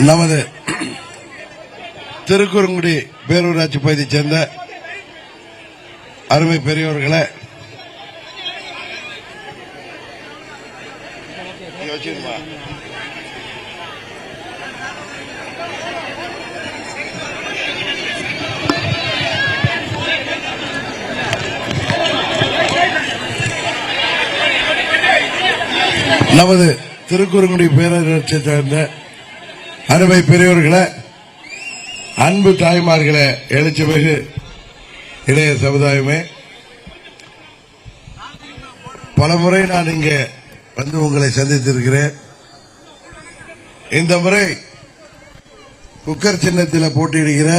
நமது திருக்குறுங்குடி பேரூராட்சி பகுதியைச் சேர்ந்த அருமை பெரியோர்களே, நமது திருக்குறுங்குடி பேரூராட்சியைச் சேர்ந்த அருமை பெரியோர்களே, அன்பு தாய்மார்களே, எழுச்சிமிகு இளைய சமுதாயமே, பலமுறை நான் இங்கே வந்து உங்களை சந்தித்திருக்கிறேன். இந்த முறை குக்கர் சின்னத்தில் போட்டியிடுகிற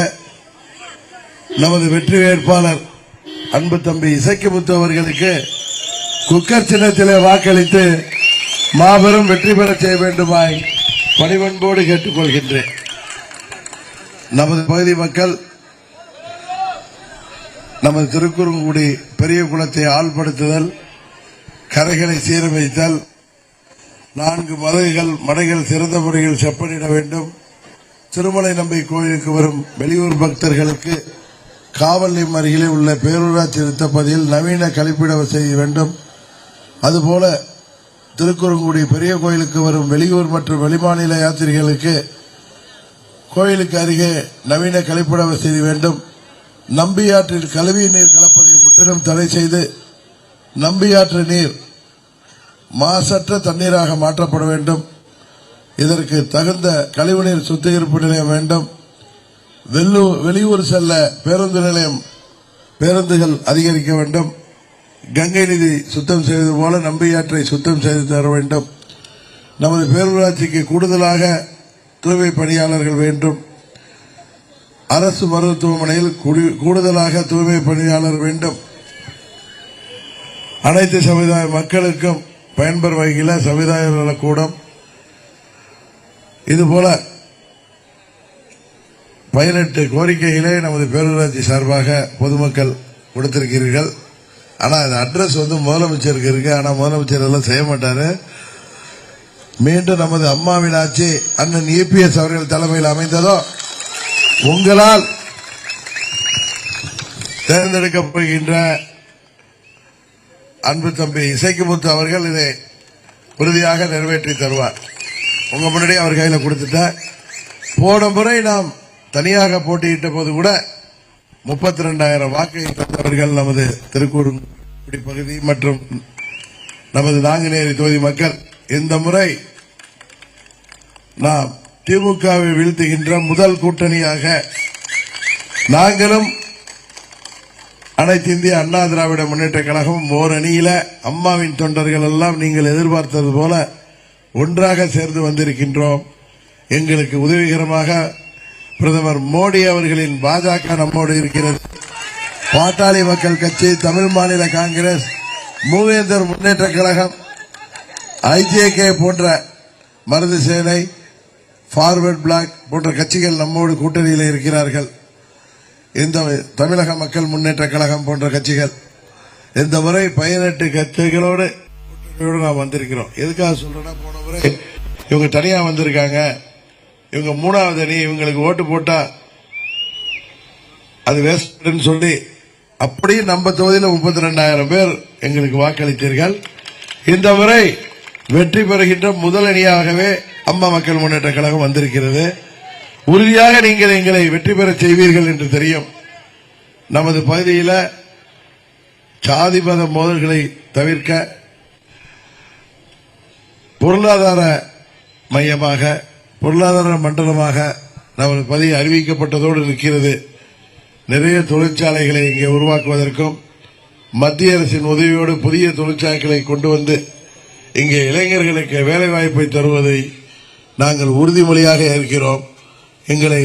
நமது வெற்றி வேட்பாளர் அன்பு தம்பி இசைக்குமுத்து அவர்களுக்கு குக்கர் சின்னத்தில் வாக்களித்து மாபெரும் வெற்றி பெற செய்ய வேண்டுமாய் பணிவன்போடு கேட்டுக்கொள்கின்றேன். நமது பகுதி மக்கள் நமது திருக்குறுங்குடி பெரிய குளத்தை ஆள்படுத்துதல், கரைகளை சீரமைத்தல், 4 மடைகள் சிறந்த முறையில் செப்பனிட வேண்டும், திருமலை நம்பி கோயிலுக்கு வரும் வெளியூர் பக்தர்களுக்கு காவல் நிலையம் அருகிலே உள்ள பேரூராட்சி நிறுத்தப்பகுதியில் நவீன கழிப்பிட செய்ய வேண்டும். அதுபோல திருக்குறுங்குடி பெரிய கோயிலுக்கு வரும் வெளியூர் மற்றும் வெளிமாநில யாத்திரிகளுக்கு கோயிலுக்கு அருகே நவீன கழிப்பிட வசதி வேண்டும். நம்பியாற்றில் கழிவு நீர் கலப்பதை முற்றிலும் தடை செய்து நம்பியாற்று நீர் மாசற்ற தண்ணீராக மாற்றப்பட வேண்டும். இதற்கு தகுந்த கழிவுநீர் சுத்திகரிப்பு நிலையம் வேண்டும். வெளியூர் செல்ல பேருந்துகள் அதிகரிக்க வேண்டும். கங்கை நதி சுத்தம் செய்வது போல நம்பியாற்றை சுத்தம் செய்து தர வேண்டும். நமது பேரூராட்சிக்கு கூடுதலாக தூய்மை பணியாளர்கள் வேண்டும். அரசு மருத்துவமனையில் கூடுதலாக தூய்மை பணியாளர் வேண்டும். அனைத்து சமுதாய மக்களுக்கும் பயன்பெறும் வகையில் சமுதாய நலக்கூடம், இதுபோல 18 கோரிக்கைகளை நமது பேரூராட்சி சார்பாக பொதுமக்கள் கொடுத்திருக்கிறீர்கள். ஆனா இந்த அட்ரஸ் முதலமைச்சருக்கு இருக்கு. ஆனா முதலமைச்சர் எல்லாம் செய்ய மாட்டாரு. மீண்டும் நமது அம்மாவின் ஆட்சி அண்ணன் EPS அவர்கள் தலைமையில் அமைந்ததோ உங்களால் தேர்ந்தெடுக்கப்படுகின்ற அன்பு தம்பி இசைக்குமுத்து அவர்கள் இதை உறுதியாக நிறைவேற்றி தருவார். உங்க முன்னாடி அவர் கையில் கொடுத்துட்ட. போன முறை நாம் தனியாக போட்டியிட்ட போது கூட 32,000 வாக்கை தந்தவர்கள் நமது திருக்குறுங்குடி பகுதி மற்றும் நமது நாங்குநேரி தொகுதி மக்கள். இந்த முறை நாம் திமுகவை வீழ்த்துகின்ற முதல் கூட்டணியாக நாங்களும் அனைத்து இந்திய அண்ணா திராவிட முன்னேற்ற கழகம் ஓர் அணியில அம்மாவின் தொண்டர்கள் எல்லாம் நீங்கள் எதிர்பார்த்தது போல ஒன்றாக சேர்ந்து வந்திருக்கின்றோம். எங்களுக்கு உதவிகரமாக பிரதமர் மோடி அவர்களின் பாஜக நம்மோடு இருக்கிறது. பாட்டாளி மக்கள் கட்சி, தமிழ் மாநில காங்கிரஸ், மூவேந்தர் முன்னேற்ற கழகம், IJK போன்ற மருது சேனை, ஃபார்வர்ட் பிளாக் போன்ற கட்சிகள் நம்மோடு கூட்டணியில் இருக்கிறார்கள். இந்த தமிழக மக்கள் முன்னேற்ற கழகம் போன்ற கட்சிகள் இந்த முறை 18 கட்சிகளோடு நாம் வந்திருக்கிறோம். எதுக்காக சொல்றேன்னா, போன முறை இவங்க தனியா வந்திருக்காங்க, இவங்க 3வது அணி, இவங்களுக்கு ஓட்டு போட்டா அது வேஸ்ட்னு சொல்லி அப்படியே நம்ம தொகுதியில் 32,000 பேர் எங்களுக்கு வாக்களித்தீர்கள். இந்த முறை வெற்றி பெறுகின்ற முதல் அணியாகவே அம்மா மக்கள் முன்னேற்ற கழகம் வந்திருக்கிறது. உறுதியாக நீங்கள் எங்களை வெற்றி பெற செய்வீர்கள் என்று தெரியும். நமது பகுதியில் சாதி மத மோதல்களை தவிர்க்க பொருளாதார மையமாக, பொருளாதார மண்டலமாக நமது பகுதி அறிவிக்கப்பட்டதோடு இருக்கிறது. நிறைய தொழிற்சாலைகளை இங்கே உருவாக்குவதற்கும் மத்திய அரசின் உதவியோடு புதிய தொழிற்சாலைகளை கொண்டு வந்து இங்கே இளைஞர்களுக்கு வேலைவாய்ப்பை தருவதை நாங்கள் உறுதிமொழியாக இருக்கிறோம். எங்களை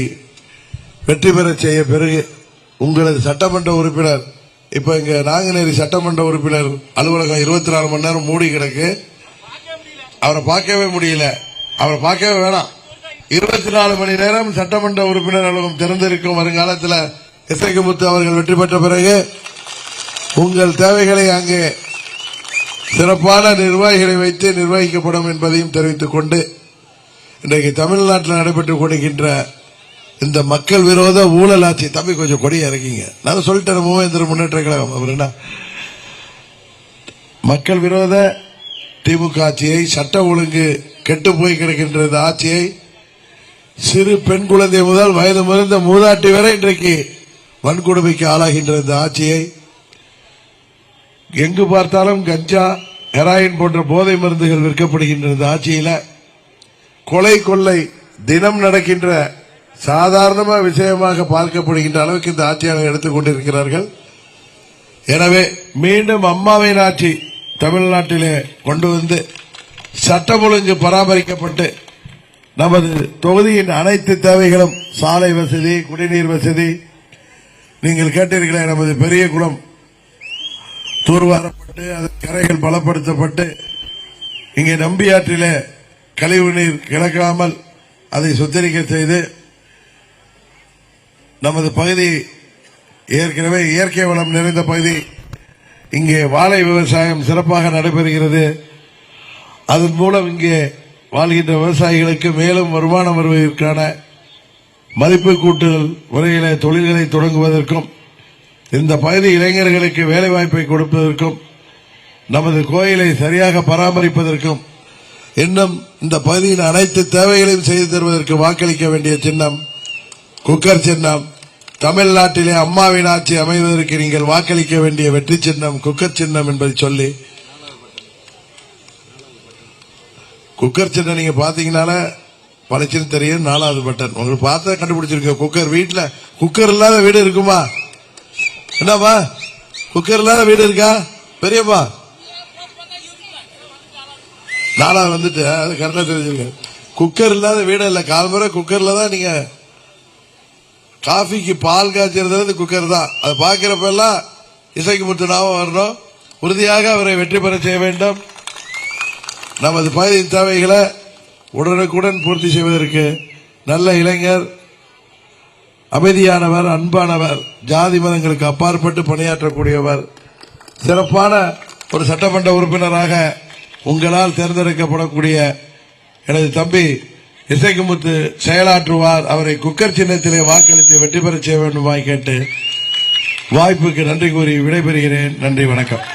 வெற்றி பெற செய்ய பிறகு உங்களது சட்டமன்ற உறுப்பினர், இப்ப இங்க நாங்குநேரி சட்டமன்ற உறுப்பினர் அலுவலகம் 24 மணி நேரம் மூடி கிடக்கு. அவரை பார்க்கவே முடியல. அவரை பார்க்கவே வேணாம். 24 மணி நேரம் சட்டமன்ற உறுப்பினர் அலுவலகம் திறந்திருக்கும். வருங்காலத்தில் இசைக்குமுத்து அவர்கள் வெற்றி பெற்ற பிறகு உங்கள் தேவைகளை அங்கே சிறப்பான நிர்வாகிகளை வைத்து நிர்வகிக்கப்படும் என்பதையும் தெரிவித்துக் கொண்டு இன்றைக்கு தமிழ்நாட்டில் நடைபெற்றுக் கொண்டிருக்கின்ற இந்த மக்கள் விரோத ஊழல் ஆட்சி, தம்பி கொஞ்சம் கொடியா இருக்கீங்க, நான் சொல்லிட்டேன். மூவேந்திர முன்னேற்ற கழகம் அவர் என்ன மக்கள் விரோத திமுக ஆட்சியை, சட்ட ஒழுங்கு கெட்டு போய் கிடக்கின்ற இந்த ஆட்சியை, சிறு பெண் குழந்தை முதல் வயது முதிர்ந்த மூதாட்டி வரை இன்றைக்கு வன்கொடுமைக்கு ஆளாகின்ற இந்த ஆட்சியை, எங்கு பார்த்தாலும் கஞ்சா, ஹெராயின் போன்ற போதை மருந்துகள் விற்கப்படுகின்ற இந்த ஆட்சியில கொலை கொள்ளை தினம் நடக்கின்ற சாதாரண விஷயமாக பார்க்கப்படுகின்ற அளவுக்கு இந்த ஆட்சியாளர் எடுத்துக் கொண்டிருக்கிறார்கள். எனவே மீண்டும் அம்மாவின் ஆட்சி தமிழ்நாட்டிலே கொண்டு வந்து சட்டம் ஒழுங்கு பராமரிக்கப்பட்டு நமது தொகுதியின் அனைத்து தேவைகளும், சாலை வசதி, குடிநீர் வசதி, நீங்கள் கேட்டீர்களே, நமது பெரிய குளம் தூர்வாரப்பட்டு அதன் கரைகள் பலப்படுத்தப்பட்டு இங்கே நம்பியாற்றிலே கழிவு நீர் கிடக்காமல் அதை சுத்தரிக்க செய்து நமது பகுதி ஏற்கனவே இயற்கை வளம் நிறைந்த பகுதி, இங்கே வாழை விவசாயம் சிறப்பாக நடைபெறுகிறது. அதன் மூலம் இங்கே வாழ்கின்ற விவசாயிகளுக்கு மேலும் வருமானம் வருவதற்கான மதிப்பு கூட்டுதல் முறையில தொழில்களை தொடங்குவதற்கும், இந்த பகுதி இளைஞர்களுக்கு வேலைவாய்ப்பை கொடுப்பதற்கும், நமது கோயிலை சரியாக பராமரிப்பதற்கும், இன்னும் இந்த பகுதியின் அனைத்து தேவைகளையும் செய்து தருவதற்கு வாக்களிக்க வேண்டிய சின்னம் குக்கர் சின்னம். தமிழ்நாட்டிலே அம்மாவின் ஆட்சி அமைவதற்கு நீங்கள் வாக்களிக்க வேண்டிய வெற்றி சின்னம் குக்கர் சின்னம் என்பதை சொல்லி, குக்கர் சின்னம் நீங்க பாத்தீங்கன்னால பளிச்சுன்னு தெரியும். 4வது பட்டன் உங்களுக்கு பார்த்தா கண்டுபிடிச்சிருக்க. குக்கர் வீட்டுல குக்கர் இல்லாத வீடு இருக்குமா? என்னப்பா குக்கர் இல்லாத வீடு இருக்கா பெரியப்பா? 4வது வந்துட்டு அது கரெக்டா தெரிஞ்சிருக்க. குக்கர் இல்லாத வீடு இல்ல. கால்முறை குக்கர்ல தான் நீங்க காஃபிக்கு பால் காய்ச்சறது குக்கர் தான். அதை பார்க்கிறப்ப எல்லாம் இசைக்கு முத்துனாவும் வரணும். உறுதியாக அவரை வெற்றி பெற செய்ய வேண்டும். நமது பகுதியின் தேவைகளை உடனுக்குடன் பூர்த்தி செய்வதற்கு நல்ல இளைஞர், அமைதியானவர், அன்பானவர், ஜாதி மதங்களுக்கு அப்பாற்பட்டு பணியாற்றக்கூடியவர், சிறப்பான ஒரு சட்டமன்ற உறுப்பினராக உங்களால் தேர்ந்தெடுக்கப்படக்கூடிய எனது தம்பி இசைக்குமுத்து செயலாற்றுவார். அவரை குக்கர் சின்னத்திலே வாக்களித்து வெற்றி பெற செய்ய வேண்டுமாய் கேட்டு வாய்ப்புக்கு நன்றி கூறி விடைபெறுகிறேன். நன்றி, வணக்கம்.